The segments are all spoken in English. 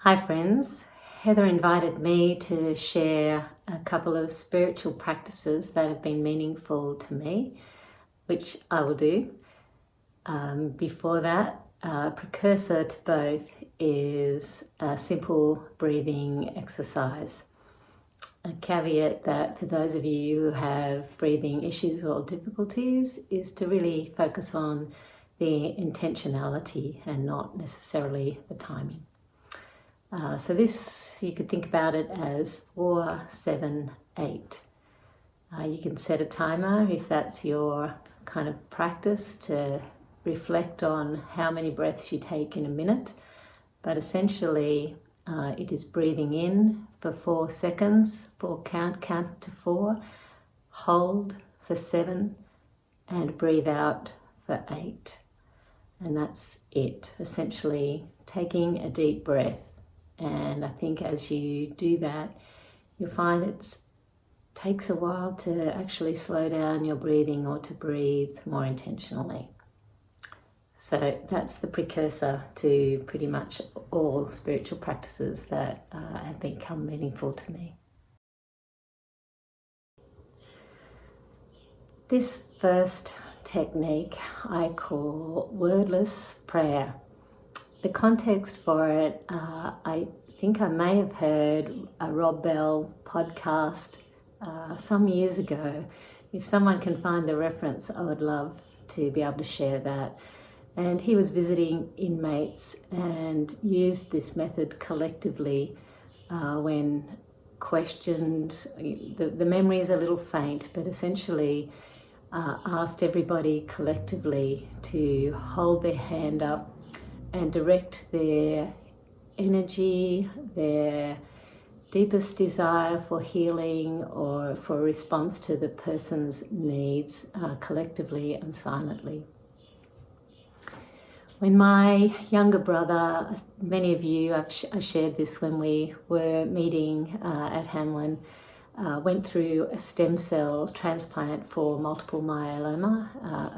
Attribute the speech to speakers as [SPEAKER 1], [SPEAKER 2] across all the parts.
[SPEAKER 1] Hi friends, Heather invited me to share a couple of spiritual practices that have been meaningful to me, which I will do. Before that, precursor to both is a simple breathing exercise. A caveat that for those of you who have breathing issues or difficulties is to really focus on the intentionality and not necessarily the timing. So this, you could think about it as 4, 7, 8. You can set a timer if that's your kind of practice to reflect on how many breaths you take in a minute. But essentially, it is breathing in for 4 seconds, count to 4, hold for 7, and breathe out for 8. And that's it, essentially taking a deep breath. And I think as you do that, you'll find it takes a while to actually slow down your breathing or to breathe more intentionally. So that's the precursor to pretty much all spiritual practices that have become meaningful to me. This first technique I call Wordless Prayer. The context for it, I think I may have heard a Rob Bell podcast some years ago. If someone can find the reference, I would love to be able to share that. And he was visiting inmates and used this method collectively when questioned. The memory is a little faint, but essentially asked everybody collectively to hold their hand up and direct their energy, their deepest desire for healing or for a response to the person's needs collectively and silently. When my younger brother, many of you, I shared this when we were meeting at Hamline, went through a stem cell transplant for multiple myeloma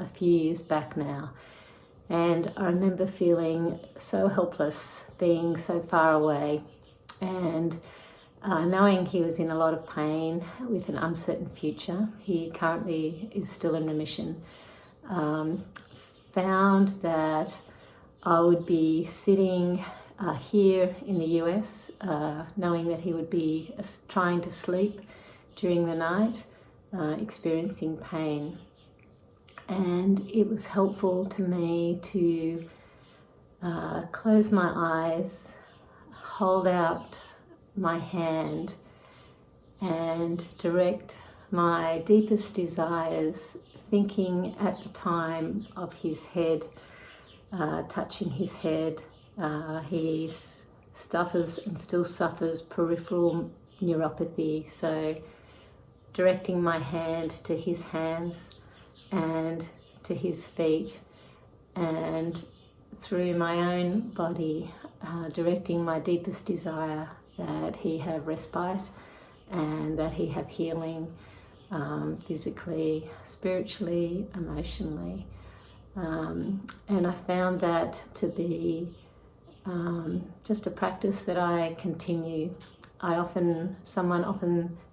[SPEAKER 1] a few years back now. And I remember feeling so helpless, being so far away, and knowing he was in a lot of pain with an uncertain future. He currently is still in remission. Found that I would be sitting here in the US, knowing that he would be trying to sleep during the night, experiencing pain. And it was helpful to me to close my eyes, hold out my hand, and direct my deepest desires, thinking at the time of his head, touching his head. He suffers and still suffers peripheral neuropathy, so directing my hand to his hands and to his feet, and through my own body, directing my deepest desire that he have respite and that he have healing physically, spiritually, emotionally. And I found that to be just a practice that I continue.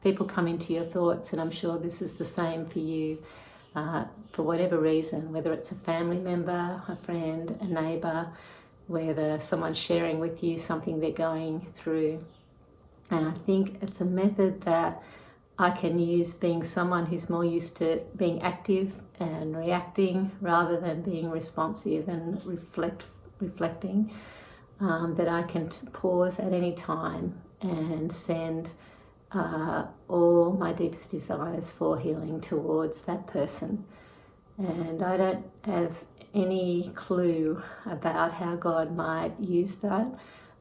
[SPEAKER 1] People come into your thoughts, and I'm sure this is the same for you. For whatever reason, whether it's a family member, a friend, a neighbour, whether someone's sharing with you something they're going through. And I think it's a method that I can use being someone who's more used to being active and reacting rather than being responsive and reflecting, that I can pause at any time and send all my deepest desires for healing towards that person. And I don't have any clue about how God might use that.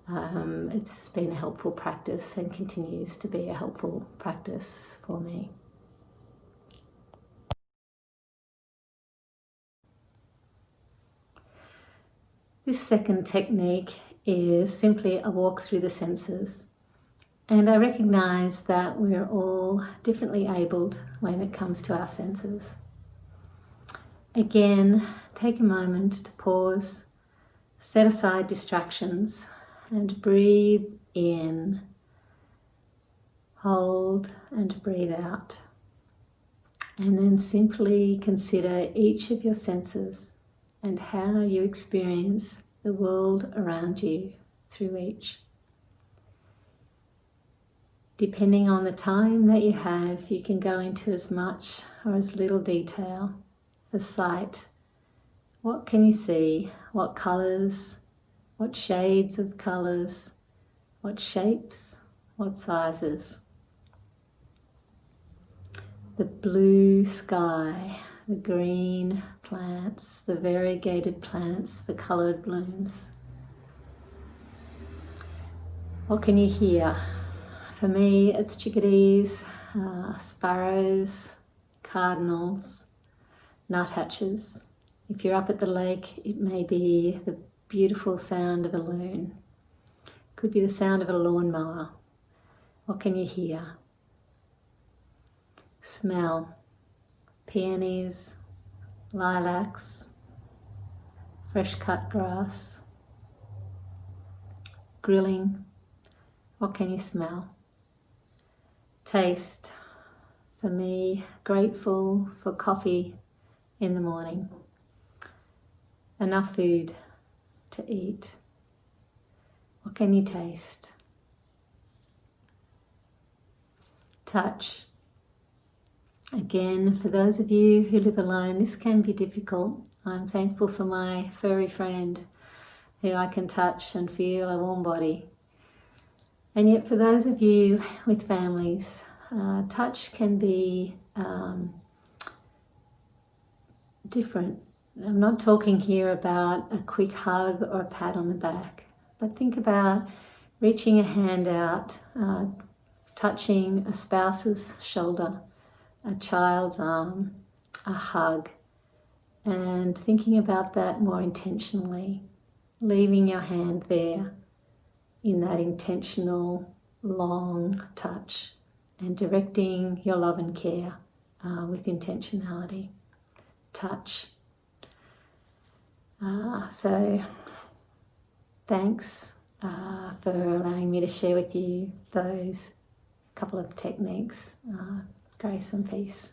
[SPEAKER 1] It's been a helpful practice and continues to be a helpful practice for me. This second technique is simply a walk through the senses. And I recognise that we're all differently abled when it comes to our senses. Again, take a moment to pause, set aside distractions, and breathe in. Hold and breathe out. And then simply consider each of your senses and how you experience the world around you through each. Depending on the time that you have, you can go into as much or as little detail. For sight, what can you see? What colours? What shades of colours? What shapes? What sizes? The blue sky, the green plants, the variegated plants, the coloured blooms. What can you hear? For me, it's chickadees, sparrows, cardinals, nuthatches. If you're up at the lake, it may be the beautiful sound of a loon. Could be the sound of a lawnmower. What can you hear? Smell. Peonies, lilacs, fresh cut grass. Grilling. What can you smell? Taste. For me, grateful for coffee in the morning. Enough food to eat. What can you taste? Touch. Again, for those of you who live alone, this can be difficult. I'm thankful for my furry friend who I can touch and feel a warm body. And yet for those of you with families, touch can be different. I'm not talking here about a quick hug or a pat on the back, but think about reaching a hand out, touching a spouse's shoulder, a child's arm, a hug, and thinking about that more intentionally, leaving your hand there in that intentional, long touch and directing your love and care with intentionality. Touch. So thanks for allowing me to share with you those couple of techniques. Grace and peace.